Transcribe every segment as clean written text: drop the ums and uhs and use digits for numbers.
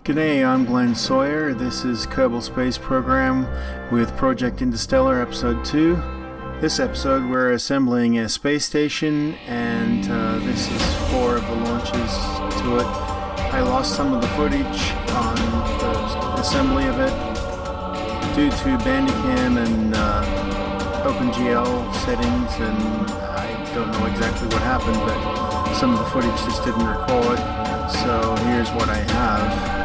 G'day, I'm Glenn Sawyer. This is Kerbal Space Program with Project Interstellar Episode 2. This episode we're assembling a space station, and this is 4 of the launches to it. I lost some of the footage on the assembly of it due to Bandicam and OpenGL settings, and I don't know exactly what happened, but some of the footage just didn't record. So here's what I have.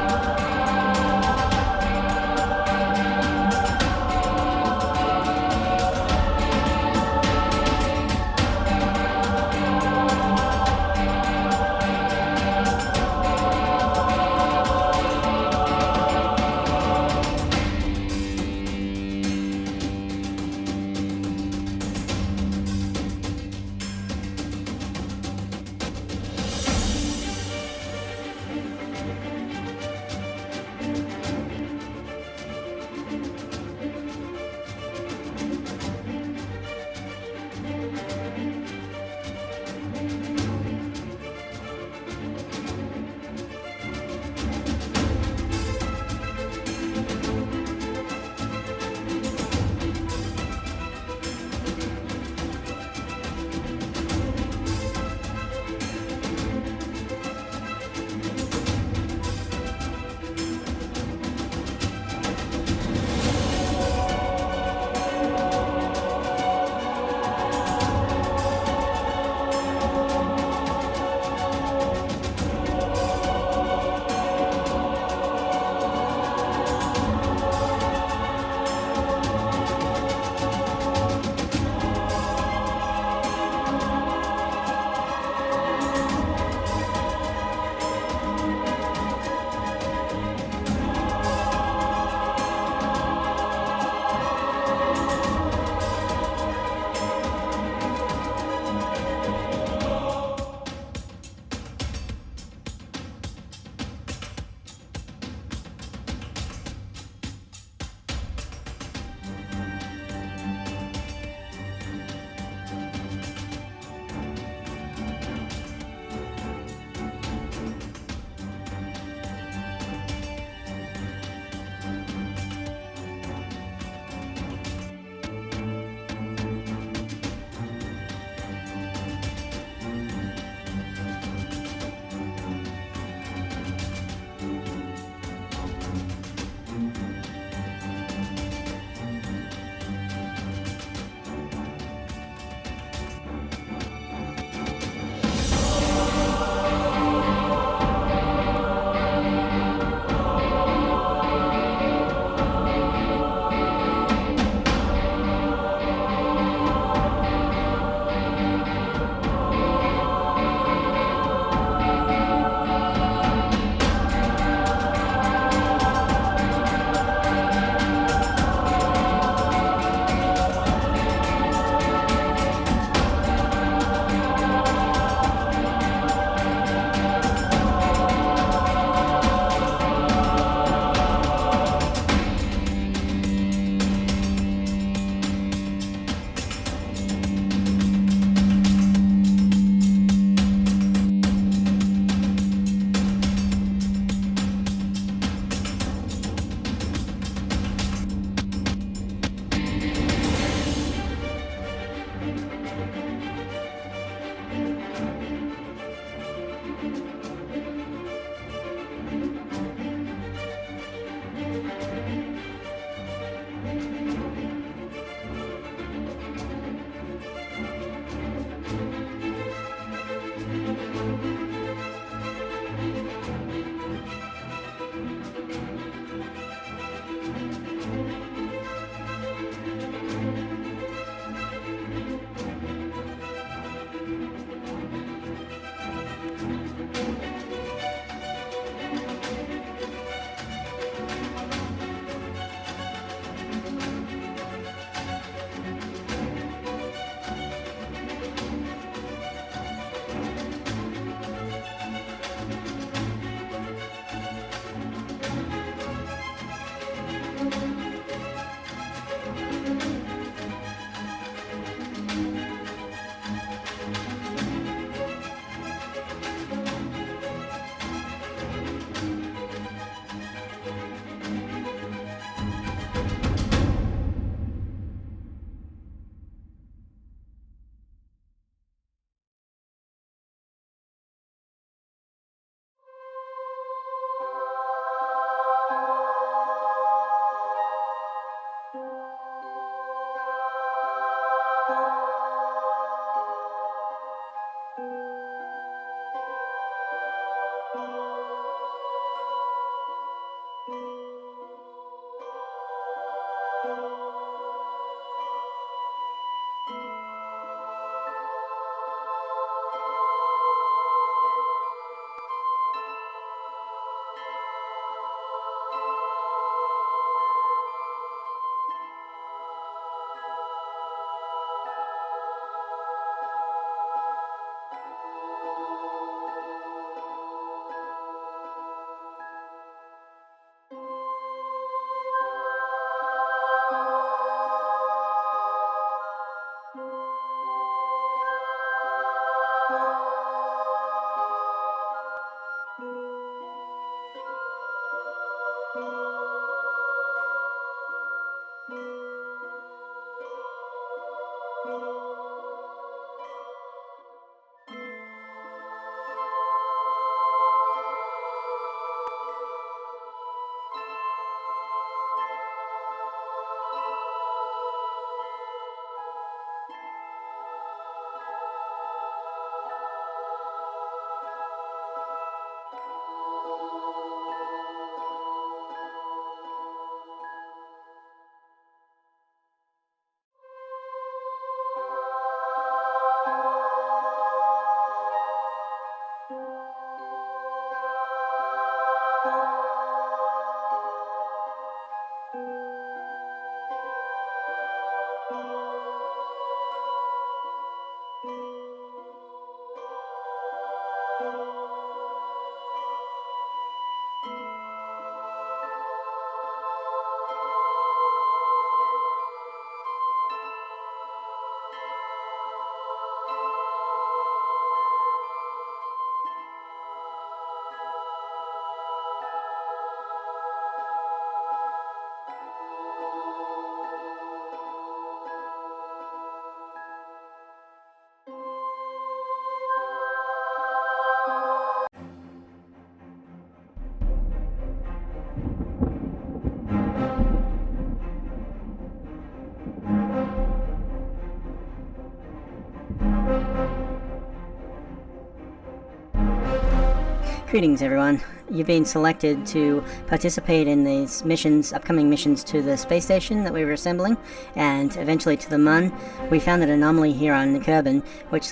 Greetings, everyone. You've been selected to participate in these missions, upcoming missions to the space station that we were assembling, and eventually to the Mun. We found an anomaly here on Kerbal, which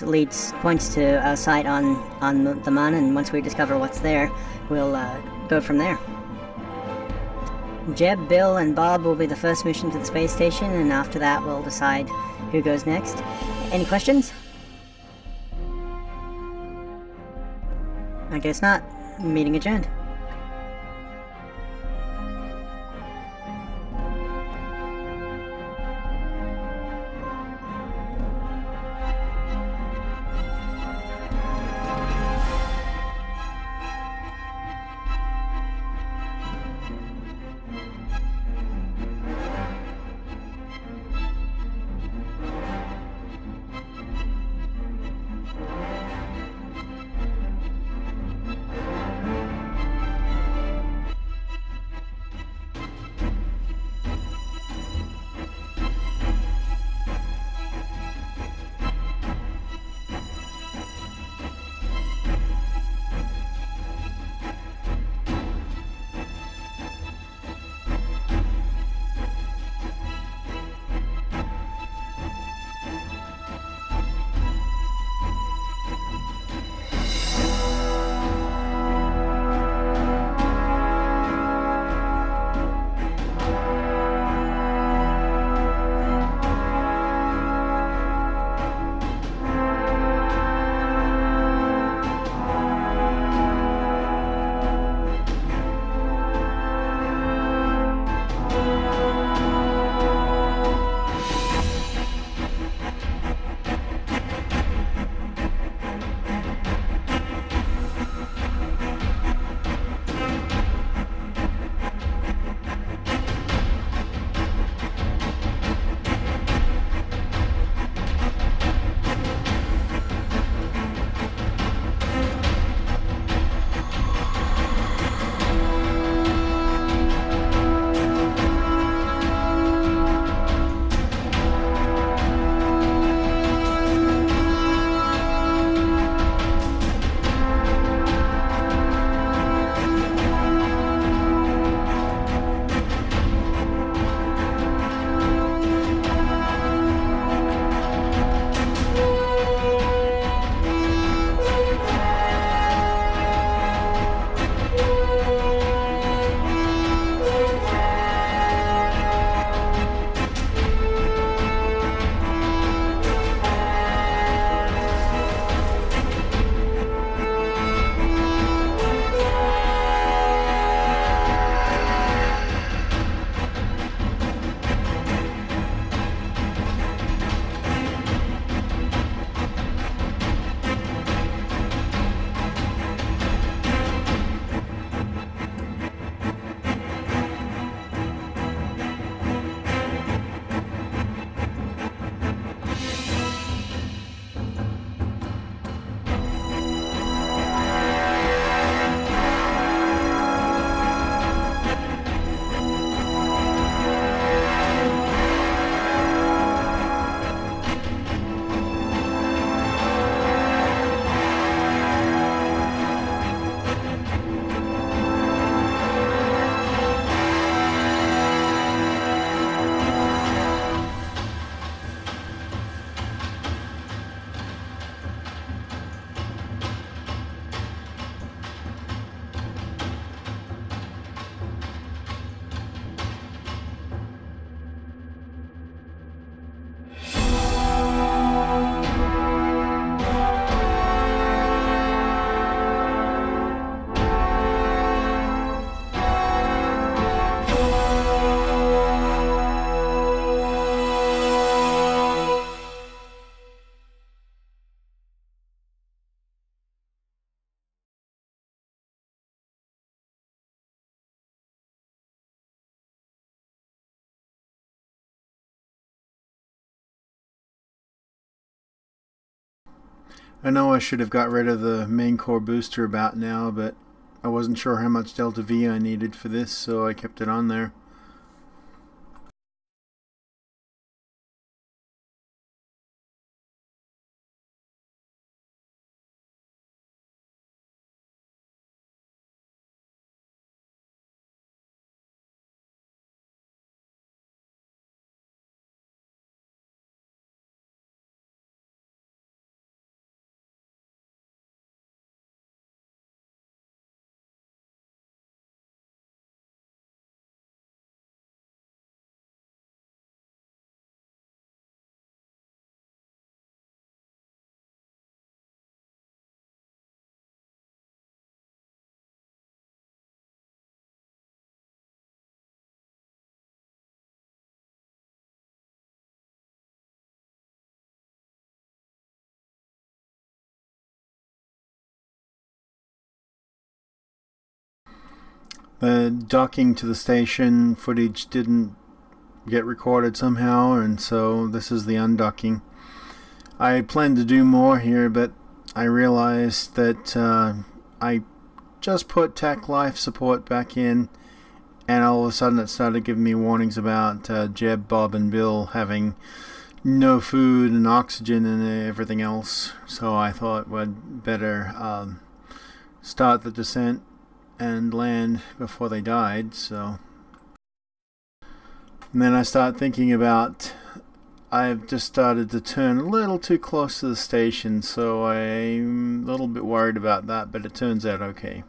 points to a site on the Mun, and once we discover what's there, we'll go from there. Jeb, Bill, and Bob will be the first mission to the space station, and after that we'll decide who goes next. Any questions? I guess not. Meeting adjourned. I know I should have got rid of the main core booster about now, but I wasn't sure how much Delta V I needed for this, so I kept it on there. The docking to the station footage didn't get recorded somehow, and so this is the undocking. I planned to do more here, but I realized that I just put Tech Life support back in, and all of a sudden it started giving me warnings about Jeb, Bob, and Bill having no food and oxygen and everything else. So I thought we'd better start the descent and land before they died. So, and then I started thinking about, I've just started to turn a little too close to the station, so I'm a little bit worried about that, but it turns out okay.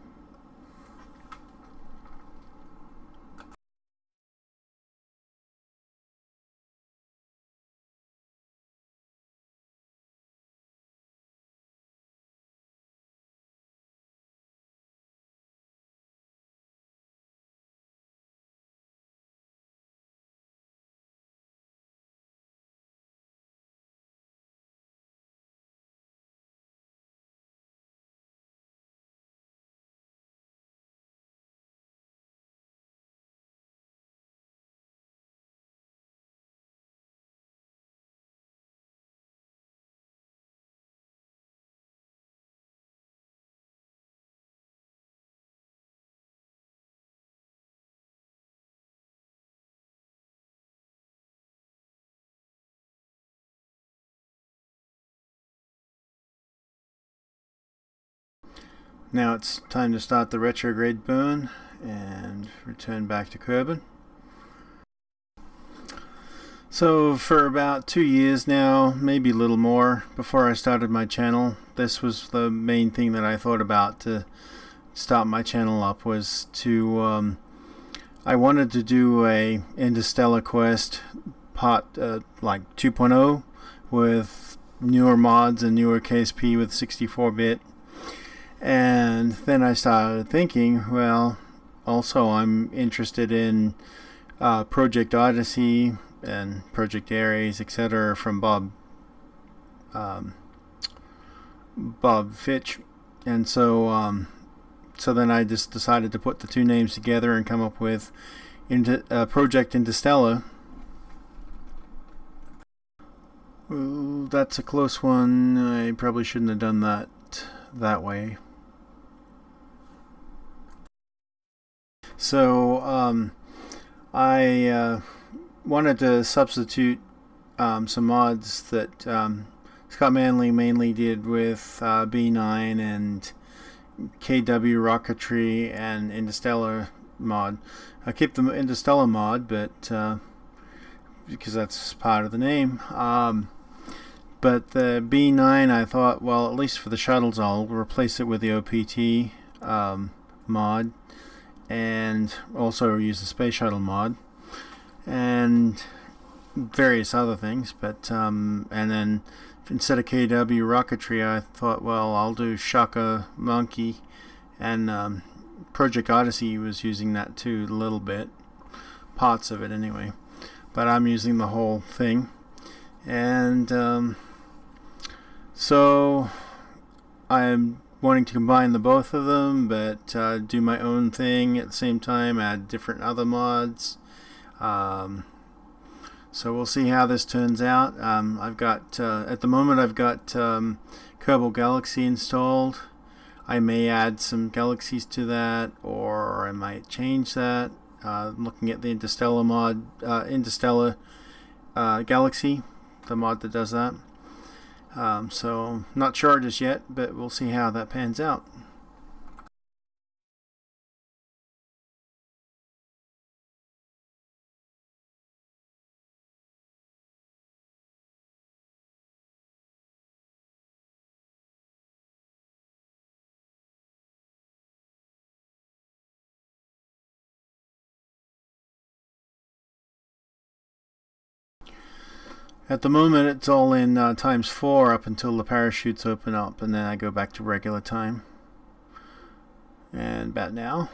Now it's time to start the retrograde burn and return back to Kerbal. So for about 2 years now, maybe a little more, before I started my channel, this was the main thing that I thought about to start my channel up, was to I wanted to do a Interstellar quest part like 2.0 with newer mods and newer KSP with 64-bit. And then I started thinking, well, also I'm interested in Project Odyssey and Project Ares, etc. from Bob Fitch, and so then I just decided to put the two names together and come up with Project Interstellar. Ooh, that's a close one. I probably shouldn't have done that way. So I wanted to substitute some mods that Scott Manley mainly did with B9 and KW Rocketry and Interstellar mod. I kept the Interstellar mod, but because that's part of the name. But the B9, I thought, well, at least for the shuttles, I'll replace it with the OPT mod, and also use the space shuttle mod, and various other things. But and then instead of KW Rocketry, I thought, well, I'll do Shaka Monkey, and Project Odyssey was using that too a little bit, parts of it anyway, but I'm using the whole thing. And so I'm wanting to combine the both of them, but do my own thing at the same time, add different other mods. So we'll see how this turns out. I've got at the moment I've got Kerbal Galaxy installed. I may add some galaxies to that, or I might change that. I'm looking at the Interstellar mod, Interstellar Galaxy, the mod that does that. So not sure just yet, but we'll see how that pans out. At the moment it's all in ×4 up until the parachutes open up, and then I go back to regular time. And about now.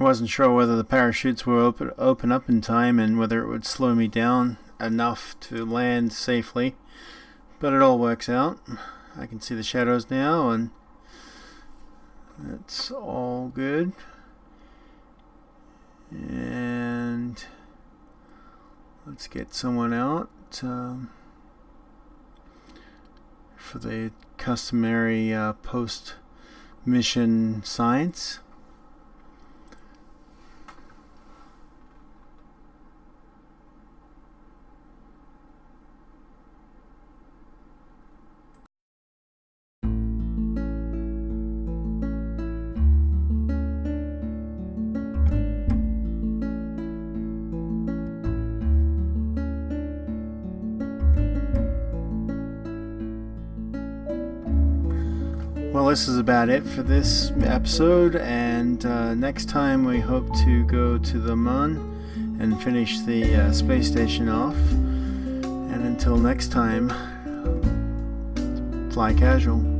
I wasn't sure whether the parachutes will open up in time and whether it would slow me down enough to land safely, but it all works out. I can see the shadows now, and it's all good. And let's get someone out for the customary post-mission science. Well, this is about it for this episode, and next time we hope to go to the moon and finish the space station off. And until next time, fly casual.